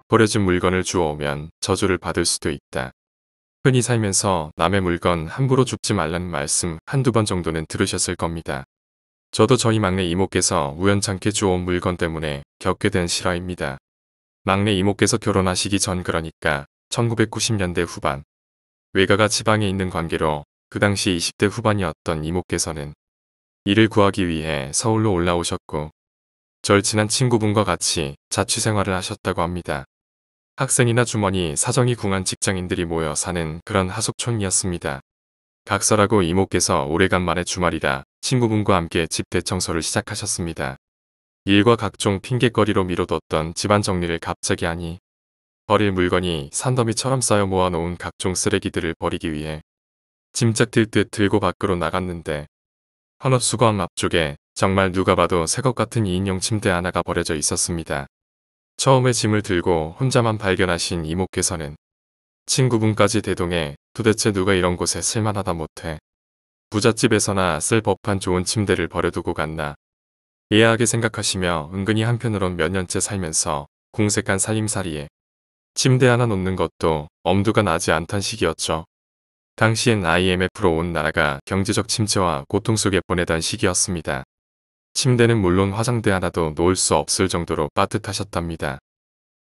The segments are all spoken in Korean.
버려진 물건을 주워오면 저주를 받을 수도 있다. 흔히 살면서 남의 물건 함부로 줍지 말라는 말씀 한두 번 정도는 들으셨을 겁니다. 저도 저희 막내 이모께서 우연찮게 주워온 물건 때문에 겪게 된 실화입니다. 막내 이모께서 결혼하시기 전, 그러니까 1990년대 후반, 외가가 지방에 있는 관계로 그 당시 20대 후반이었던 이모께서는 일을 구하기 위해 서울로 올라오셨고 절친한 친구분과 같이 자취생활을 하셨다고 합니다. 학생이나 주머니 사정이 궁한 직장인들이 모여 사는 그런 하숙촌이었습니다. 각설하고 이모께서 오래간만에 주말이라 친구분과 함께 집 대청소를 시작하셨습니다. 일과 각종 핑곗거리로 미뤄뒀던 집안 정리를 갑자기 하니 버릴 물건이 산더미처럼 쌓여 모아놓은 각종 쓰레기들을 버리기 위해 짐짝 들 듯 들고 밖으로 나갔는데 헌옷수거함 앞쪽에 정말 누가 봐도 새것 같은 2인용 침대 하나가 버려져 있었습니다. 처음에 짐을 들고 혼자만 발견하신 이모께서는 친구분까지 대동해 도대체 누가 이런 곳에 쓸만하다 못해 부잣집에서나 쓸 법한 좋은 침대를 버려두고 갔나 예하게 생각하시며 은근히 한편으론 몇 년째 살면서 궁색한 살림살이에 침대 하나 놓는 것도 엄두가 나지 않던 시기였죠. 당시엔 IMF로 온 나라가 경제적 침체와 고통 속에 보내던 시기였습니다. 침대는 물론 화장대 하나도 놓을 수 없을 정도로 빠듯하셨답니다.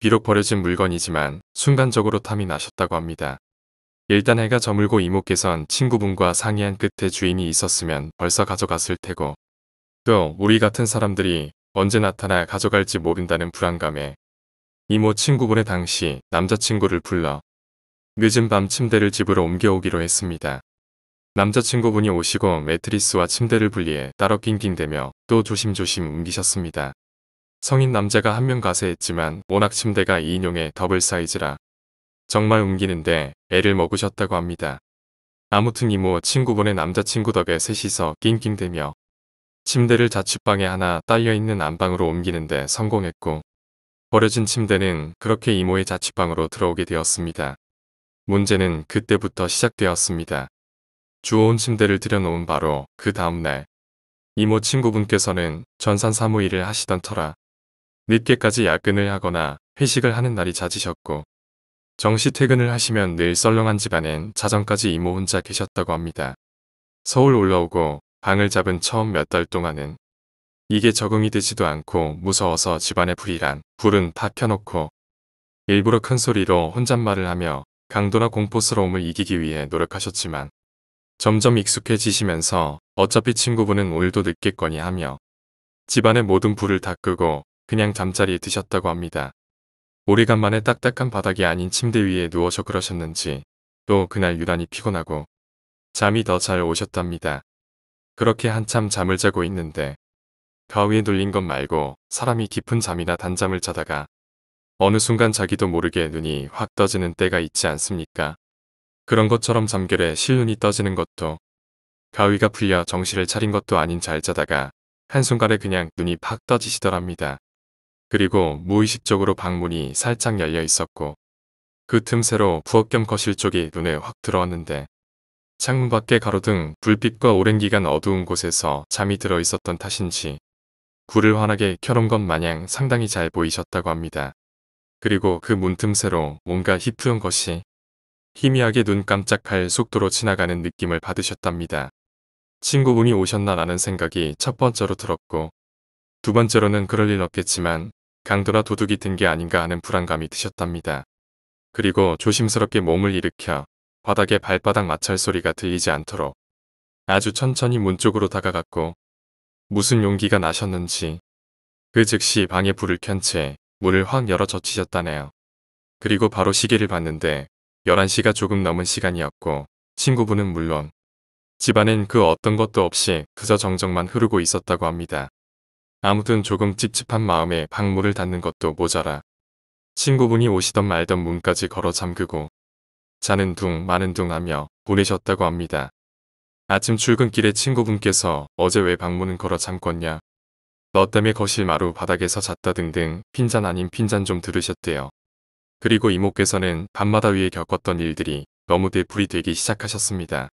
비록 버려진 물건이지만 순간적으로 탐이 나셨다고 합니다. 일단 해가 저물고 이모께선 친구분과 상의한 끝에 주인이 있었으면 벌써 가져갔을 테고 또 우리 같은 사람들이 언제 나타나 가져갈지 모른다는 불안감에 이모 친구분의 당시 남자친구를 불러 늦은 밤 침대를 집으로 옮겨오기로 했습니다. 남자친구분이 오시고 매트리스와 침대를 분리해 따로 낑낑대며 또 조심조심 옮기셨습니다. 성인 남자가 한 명 가세했지만 워낙 침대가 2인용의 더블 사이즈라 정말 옮기는데 애를 먹으셨다고 합니다. 아무튼 이모 친구분의 남자친구 덕에 셋이서 낑낑대며 침대를 자취방에 하나 딸려있는 안방으로 옮기는데 성공했고 버려진 침대는 그렇게 이모의 자취방으로 들어오게 되었습니다. 문제는 그때부터 시작되었습니다. 주워온 침대를 들여놓은 바로 그 다음날 이모 친구분께서는 전산 사무일을 하시던 터라 늦게까지 야근을 하거나 회식을 하는 날이 잦으셨고 정시 퇴근을 하시면 늘 썰렁한 집안엔 자정까지 이모 혼자 계셨다고 합니다. 서울 올라오고 방을 잡은 처음 몇 달 동안은 이게 적응이 되지도 않고 무서워서 집안에 불은 다 켜놓고 일부러 큰 소리로 혼잣말을 하며 강도나 공포스러움을 이기기 위해 노력하셨지만 점점 익숙해지시면서 어차피 친구분은 오늘도 늦겠거니 하며 집안의 모든 불을 다 끄고 그냥 잠자리에 드셨다고 합니다. 오래간만에 딱딱한 바닥이 아닌 침대 위에 누워서 그러셨는지 또 그날 유난히 피곤하고 잠이 더 잘 오셨답니다. 그렇게 한참 잠을 자고 있는데 가위에 눌린 것 말고 사람이 깊은 잠이나 단잠을 자다가 어느 순간 자기도 모르게 눈이 확 떠지는 때가 있지 않습니까? 그런 것처럼 잠결에 실눈이 떠지는 것도 가위가 풀려 정신을 차린 것도 아닌 잘 자다가 한순간에 그냥 눈이 팍 떠지시더랍니다. 그리고 무의식적으로 방문이 살짝 열려 있었고 그 틈새로 부엌 겸 거실 쪽이 눈에 확 들어왔는데 창문 밖에 가로등 불빛과 오랜 기간 어두운 곳에서 잠이 들어 있었던 탓인지 불을 환하게 켜놓은 것 마냥 상당히 잘 보이셨다고 합니다. 그리고 그 문틈새로 뭔가 희뿌연 것이 희미하게 눈 깜짝할 속도로 지나가는 느낌을 받으셨답니다. 친구분이 오셨나라는 생각이 첫 번째로 들었고 두 번째로는 그럴 일 없겠지만 강도나 도둑이 든 게 아닌가 하는 불안감이 드셨답니다. 그리고 조심스럽게 몸을 일으켜 바닥에 발바닥 마찰 소리가 들리지 않도록 아주 천천히 문 쪽으로 다가갔고 무슨 용기가 나셨는지 그 즉시 방에 불을 켠 채 문을 확 열어 젖히셨다네요. 그리고 바로 시계를 봤는데 11시가 조금 넘은 시간이었고 친구분은 물론 집안엔 그 어떤 것도 없이 그저 정적만 흐르고 있었다고 합니다. 아무튼 조금 찝찝한 마음에 방문을 닫는 것도 모자라 친구분이 오시던 말던 문까지 걸어 잠그고 자는 둥 마는 둥 하며 보내셨다고 합니다. 아침 출근길에 친구분께서 어제 왜 방문은 걸어 잠궜냐? 너 때문에 거실 마루 바닥에서 잤다 등등 핀잔 아닌 핀잔 좀 들으셨대요. 그리고 이모께서는 밤마다 위에 겪었던 일들이 너무 되풀이 되기 시작하셨습니다.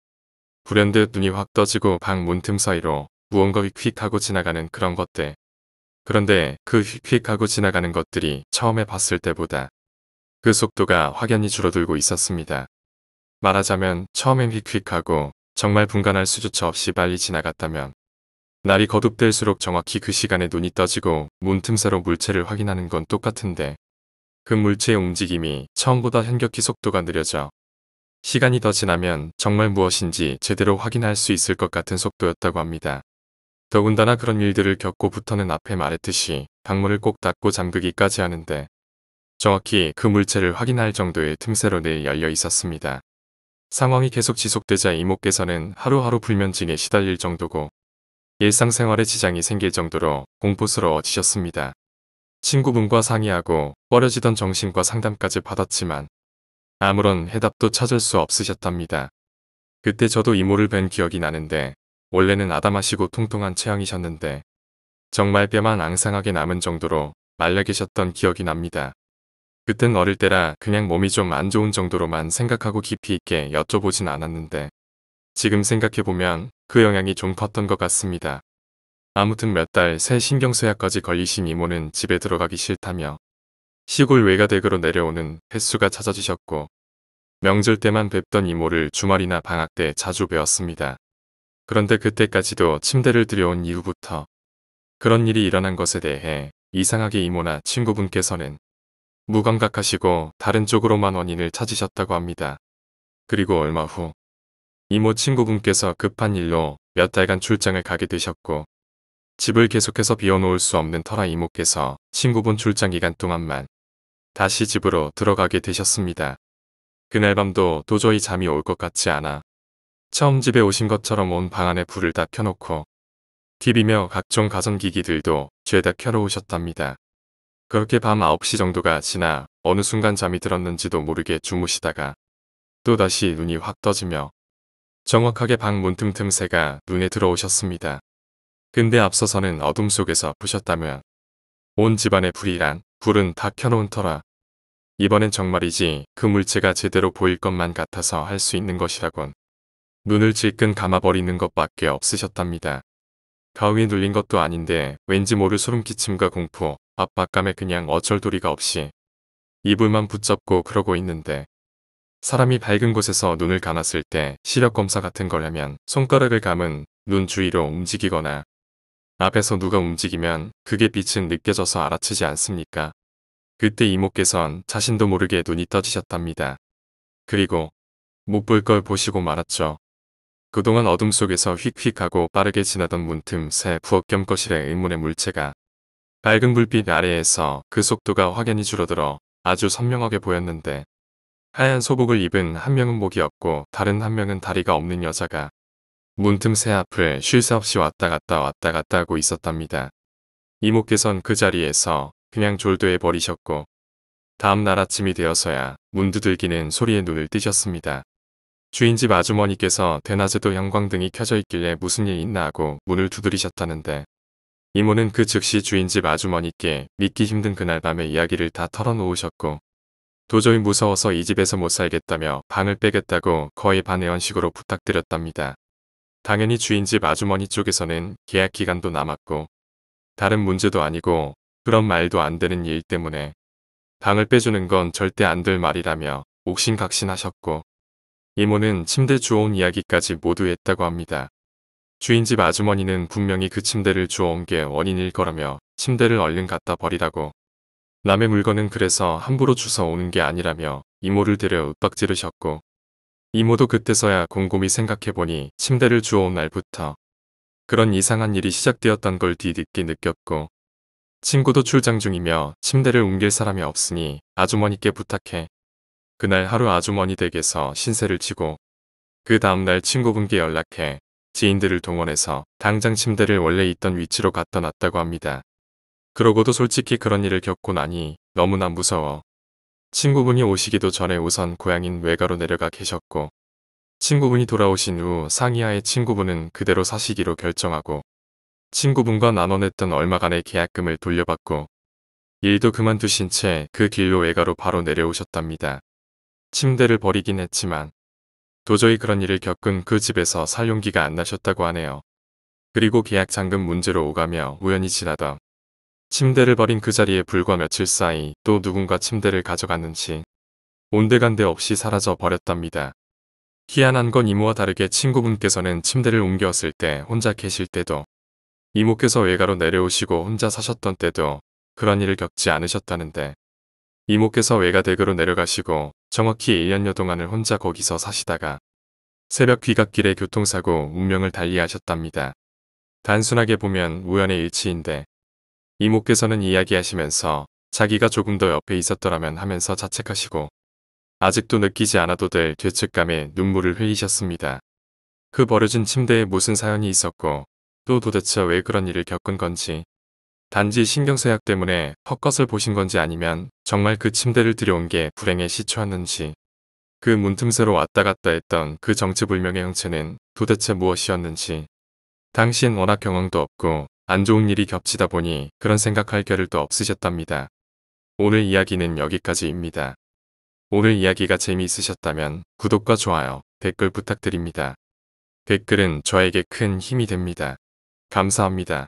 불현듯 눈이 확 떠지고 방 문틈 사이로 무언가 휙휙하고 지나가는 그런 것들. 그런데 그 휙휙하고 지나가는 것들이 처음에 봤을 때보다 그 속도가 확연히 줄어들고 있었습니다. 말하자면 처음엔 휙휙하고 정말 분간할 수조차 없이 빨리 지나갔다면 날이 거듭될수록 정확히 그 시간에 눈이 떠지고 문틈새로 물체를 확인하는 건 똑같은데 그 물체의 움직임이 처음보다 현격히 속도가 느려져 시간이 더 지나면 정말 무엇인지 제대로 확인할 수 있을 것 같은 속도였다고 합니다. 더군다나 그런 일들을 겪고부터는 앞에 말했듯이 방문을 꼭 닫고 잠그기까지 하는데 정확히 그 물체를 확인할 정도의 틈새로 늘 열려 있었습니다. 상황이 계속 지속되자 이모께서는 하루하루 불면증에 시달릴 정도고 일상생활에 지장이 생길 정도로 공포스러워지셨습니다. 친구분과 상의하고 꺼려지던 정신과 상담까지 받았지만 아무런 해답도 찾을 수 없으셨답니다. 그때 저도 이모를 뵌 기억이 나는데 원래는 아담하시고 통통한 체형이셨는데 정말 뼈만 앙상하게 남은 정도로 말려 계셨던 기억이 납니다. 그땐 어릴 때라 그냥 몸이 좀 안 좋은 정도로만 생각하고 깊이 있게 여쭤보진 않았는데 지금 생각해보면 그 영향이 좀 컸던 것 같습니다. 아무튼 몇 달 새 신경쇠약까지 걸리신 이모는 집에 들어가기 싫다며 시골 외가댁으로 내려오는 횟수가 잦아지셨고 명절 때만 뵙던 이모를 주말이나 방학 때 자주 뵈었습니다. 그런데 그때까지도 침대를 들여온 이후부터 그런 일이 일어난 것에 대해 이상하게 이모나 친구분께서는 무감각하시고 다른 쪽으로만 원인을 찾으셨다고 합니다. 그리고 얼마 후 이모 친구분께서 급한 일로 몇 달간 출장을 가게 되셨고 집을 계속해서 비워놓을 수 없는 터라 이모께서 친구분 출장 기간 동안만 다시 집으로 들어가게 되셨습니다. 그날 밤도 도저히 잠이 올 것 같지 않아 처음 집에 오신 것처럼 온 방 안에 불을 다 켜놓고 TV며 각종 가전기기들도 죄다 켜놓으셨답니다. 그렇게 밤 9시 정도가 지나 어느 순간 잠이 들었는지도 모르게 주무시다가 또다시 눈이 확 떠지며 정확하게 방 문틈틈새가 눈에 들어오셨습니다. 근데 앞서서는 어둠 속에서 보셨다면 온 집안의 불은 다 켜놓은 터라 이번엔 정말이지 그 물체가 제대로 보일 것만 같아서 할 수 있는 것이라곤 눈을 질끈 감아버리는 것밖에 없으셨답니다. 가위에 눌린 것도 아닌데 왠지 모를 소름끼침과 공포, 압박감에 그냥 어쩔 도리가 없이 이불만 붙잡고 그러고 있는데 사람이 밝은 곳에서 눈을 감았을 때 시력검사 같은 걸 하면 손가락을 감은 눈 주위로 움직이거나 앞에서 누가 움직이면 그게 빛은 느껴져서 알아채지 않습니까? 그때 이모께선 자신도 모르게 눈이 떠지셨답니다. 그리고 못 볼 걸 보시고 말았죠. 그동안 어둠 속에서 휙휙하고 빠르게 지나던 문틈새 부엌 겸 거실의 의문의 물체가 밝은 불빛 아래에서 그 속도가 확연히 줄어들어 아주 선명하게 보였는데 하얀 소복을 입은 한 명은 목이 없고 다른 한 명은 다리가 없는 여자가 문틈새 앞을 쉴 새 없이 왔다 갔다 하고 있었답니다. 이모께선 그 자리에서 그냥 졸도해 버리셨고 다음 날 아침이 되어서야 문 두들기는 소리에 눈을 뜨셨습니다. 주인집 아주머니께서 대낮에도 형광등이 켜져 있길래 무슨 일 있나 하고 문을 두드리셨다는데 이모는 그 즉시 주인집 아주머니께 믿기 힘든 그날 밤의 이야기를 다 털어놓으셨고 도저히 무서워서 이 집에서 못 살겠다며 방을 빼겠다고 거의 반애원식으로 부탁드렸답니다. 당연히 주인집 아주머니 쪽에서는 계약 기간도 남았고 다른 문제도 아니고 그런 말도 안 되는 일 때문에 방을 빼주는 건 절대 안 될 말이라며 옥신각신하셨고 이모는 침대 주워온 이야기까지 모두 했다고 합니다. 주인집 아주머니는 분명히 그 침대를 주워온 게 원인일 거라며 침대를 얼른 갖다 버리라고 남의 물건은 그래서 함부로 주워오는 게 아니라며 이모를 데려 윽박지르셨고 이모도 그때서야 곰곰이 생각해보니 침대를 주워온 날부터 그런 이상한 일이 시작되었던 걸 뒤늦게 느꼈고 친구도 출장 중이며 침대를 옮길 사람이 없으니 아주머니께 부탁해 그날 하루 아주머니 댁에서 신세를 지고 그 다음날 친구분께 연락해 지인들을 동원해서 당장 침대를 원래 있던 위치로 갖다 놨다고 합니다. 그러고도 솔직히 그런 일을 겪고 나니 너무나 무서워 친구분이 오시기도 전에 우선 고향인 외가로 내려가 계셨고 친구분이 돌아오신 후 상의하에 친구분은 그대로 사시기로 결정하고 친구분과 나눠냈던 얼마간의 계약금을 돌려받고 일도 그만두신 채 그 길로 외가로 바로 내려오셨답니다. 침대를 버리긴 했지만 도저히 그런 일을 겪은 그 집에서 살 용기가 안 나셨다고 하네요. 그리고 계약 잔금 문제로 오가며 우연히 지나던 침대를 버린 그 자리에 불과 며칠 사이 또 누군가 침대를 가져갔는지 온데간데 없이 사라져 버렸답니다. 희한한 건 이모와 다르게 친구분께서는 침대를 옮겼을 때 혼자 계실 때도, 이모께서 외가로 내려오시고 혼자 사셨던 때도 그런 일을 겪지 않으셨다는데, 이모께서 외가 댁으로 내려가시고 정확히 1년여 동안을 혼자 거기서 사시다가 새벽 귀갓길에 교통사고 운명을 달리하셨답니다. 단순하게 보면 우연의 일치인데, 이모께서는 이야기하시면서 자기가 조금 더 옆에 있었더라면 하면서 자책하시고 아직도 느끼지 않아도 될 죄책감에 눈물을 흘리셨습니다. 그 버려진 침대에 무슨 사연이 있었고 또 도대체 왜 그런 일을 겪은 건지, 단지 신경쇠약 때문에 헛것을 보신 건지 아니면 정말 그 침대를 들여온 게 불행의 시초였는지, 그 문틈새로 왔다 갔다 했던 그 정체불명의 형체는 도대체 무엇이었는지, 당시엔 워낙 경험도 없고 안 좋은 일이 겹치다 보니 그런 생각할 겨를도 없으셨답니다. 오늘 이야기는 여기까지입니다. 오늘 이야기가 재미있으셨다면 구독과 좋아요, 댓글 부탁드립니다. 댓글은 저에게 큰 힘이 됩니다. 감사합니다.